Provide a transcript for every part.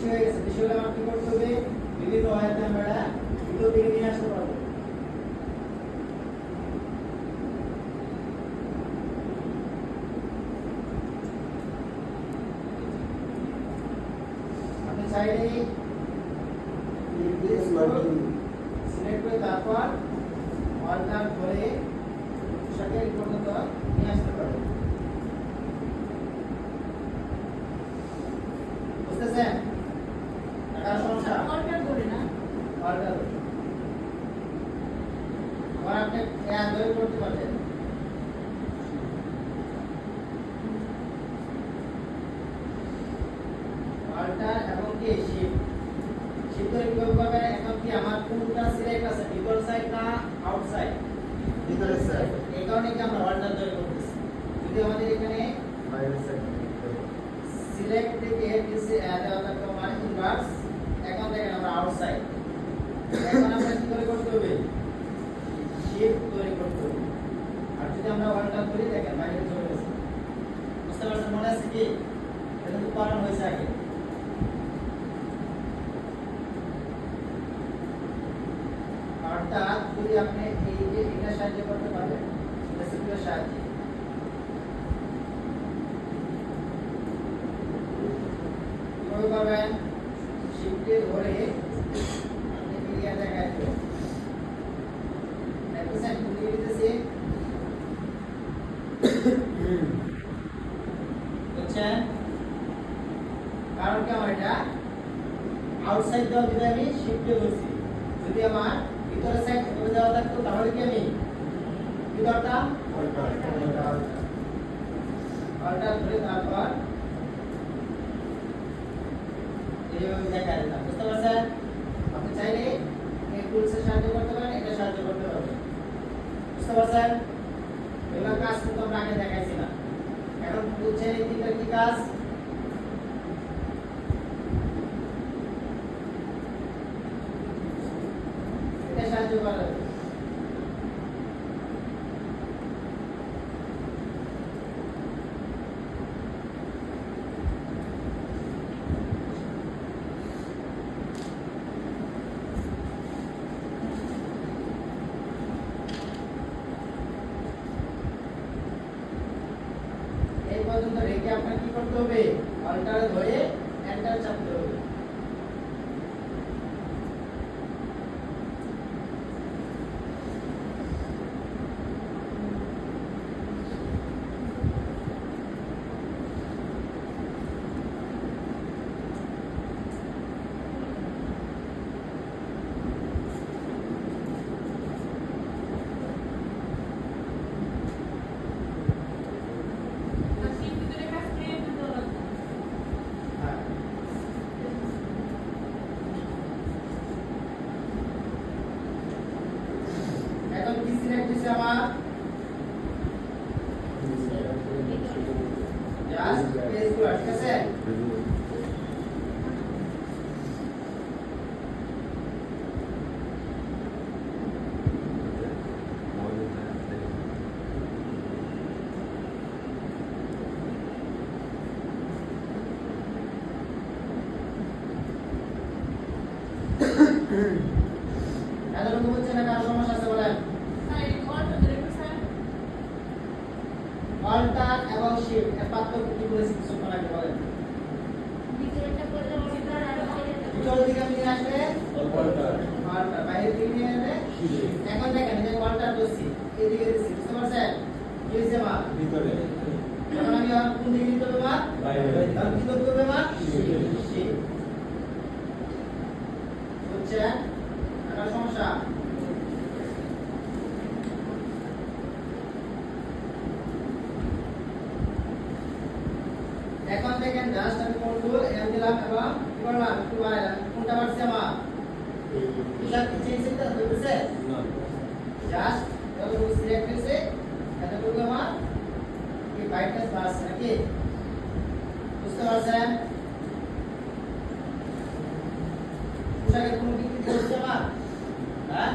বেশি হয়ে গেছে, বেশি হলে আমার কি করতে হবে, বিভিন্ন ওয়েতে আমরা ভিতর দিকে নিয়ে আসতে পারবো। আপনি চাইলে সিলেক্ট করে তারপর অল্টার করে সাথে পর্যন্ত নিয়ে আসতে পারবেন। বুঝতেছেন? টাকার সমস্যা অল্টার করে না, অল্টার করে আবার আপনি এক ধরে করতে পারবেন। অল্টার এবং কি শিফট শিফট করে কিভাবে করবেন? এখন কি আমার কোনটা সিলেক্ট আছে, ভিতর সাইড না আউটসাইড? ভিতরের সাইড। এই কারণে কি আমরা অল্টার ধরে করতেছি। যদি আমাদের এখানে বাইরের সাইড। সিলেক্ট থেকে দিছে দেওয়া থাকতো মানে ইনভার্স, এখন দেখেন আমরা আউটসাইড। এখন আমরা কি করে করতে হবে, শিফট করে করতে হবে। আর যদি আমরা অল্টার করি দেখেন বাইরে চলে গেছে। বুঝতে পারছেন? মনে আছে কি এটা তো করানো হয়েছে আগে। অর্থাৎ যদি আপনি এই যে এটা সাহায্য করতে পারবেন রেসিপির সাহায্যে, কিভাবে পাবেন, শিফটে ধরে আপনি ক্লিয়ার দেখাচ্ছেন, দেখতেছেন ক্লিয়ার দিতেছি, বুঝছেন? কারণ কি আমার এটা আউটসাইড দেওয়া, যদি আমি শিফটে বলছি, যদি আমার ভিতরের সাইড এভাবে দেওয়া থাকতো তাহলে কি আমি কি করতাম, অল্টার ধরে তারপর এইভাবে দেখা দিতাম। বুঝতে পারছেন? আপনি চাইলে এই টুলসের সাহায্য করতে পারেন, এটা সাহায্য করতে পারবেন। বুঝতে পারছেন? এগুলো কাজ কিন্তু আমরা আগে দেখাইছিলাম। এখন বুঝছেন এই তিনটা কি কাজ? এটা সাহায্য করে। এই পর্যন্ত রেখে আপনার কি করতে হবে, অল্টার ধরে এন্টার চাপতে হবে। আর সেই ভিতরে কাজ করে দিতে লাগবে। হ্যাঁ। এখন কি সিলেক্ট হয়েছে আমার, জাস্ট পেজ গুলো, ঠিক আছে? এতটুকু বুঝছেন না? কার সমস্যা আছে বলেন? স্যার এই অল্টার ধরে স্যার অল্টার এবং শিফট এর পার্থক্য কি বলেছি কিছুক্ষণ আগে বলেন? ভিতরেরটা করলে অল্টার আর বাইরেরটা ভিতরের দিকে নিয়ে আসলে অল্টার। অল্টার, বাইরের দিকে নিয়ে আসলে শিফট। এখন দেখেন যে অল্টার করছি, এদিকে দিচ্ছি, বুঝতে পারছেন? কি হয়েছে মা? ভিতরে। এখন আমি আর কোন দিকে দিতে হবে মা? বাইরে। তাহলে কি করতে হবে মা? শিফট। শিফট। বুঝছেন? একটা সমস্যা? এখন দেখেন জাস্ট আমি কন্ট্রোল এম দিলাম এবং কি করলাম, একটু বাড়াইলাম, কোনটা বাড়ছে আমার? এটা কি চেঞ্জ হইতেছে? না। জাস্ট যতটুকু সিলেক্ট হয়েছে এতটুকু আমার কি ব্রাইটনেস বাড়ছে নাকি? বুঝতে পারছেন? পোশাকের কোনো বিকৃতি হচ্ছে আমার? হ্যাঁ,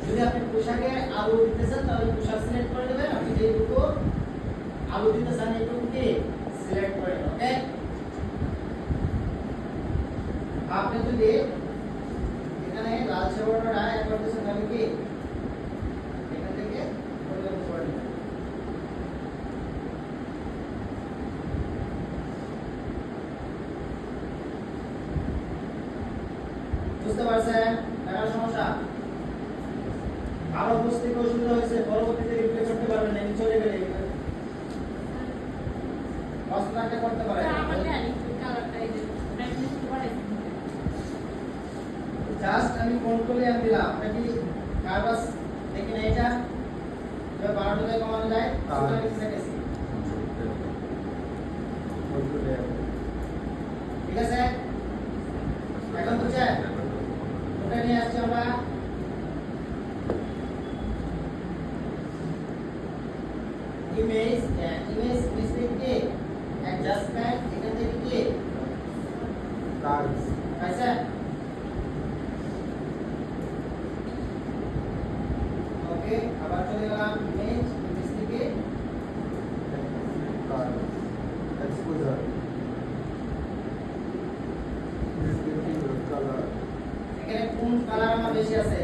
যদি আপনি পোশাকে আলো দিতে চান তাহলে পোশাক সিলেক্ট করে দেবেন, আপনি যেটুকু আলো দিতে চান এইটুকু কি সিলেক্ট করে দেবেন। ওকে, আপনি যদি এখানে লালচে বর্ডার অ্যাড করতেছেন তাহলে কি এখান থেকে পরিবর্তন করে নেবেন। বুঝতে পারছেন? দেখার সমস্যা আরো বুঝতে কি অসুবিধা হয়েছে? পরবর্তীতে রিপ্লে করতে পারবেন না, এমনি চলে গেলে কষ্টটাকে করতে পারেন। আমার জানি কালারটা এই যে ব্রাইটনেস বাড়াইছি জাস্ট আমি কন্ট্রোলে এম দিলাম, এটা কি কার্ভাস দেখেন এটা যে 12 টাকা কমানো যায় সেটা লিখে রেখেছি। ঠিক আছে, এখন বুঝছেন? ওটা নিয়ে আসছি আমরা ইমেজ থেকে অ্যাডজাস্টমেন্ট এখান থেকে কি Cards. আচ্ছা ওকে, আবার চলে গেলাম ইমেজ থেকে Cards. Exposure. Descriptive color. এখানে কোন কালার আমার বেশি আছে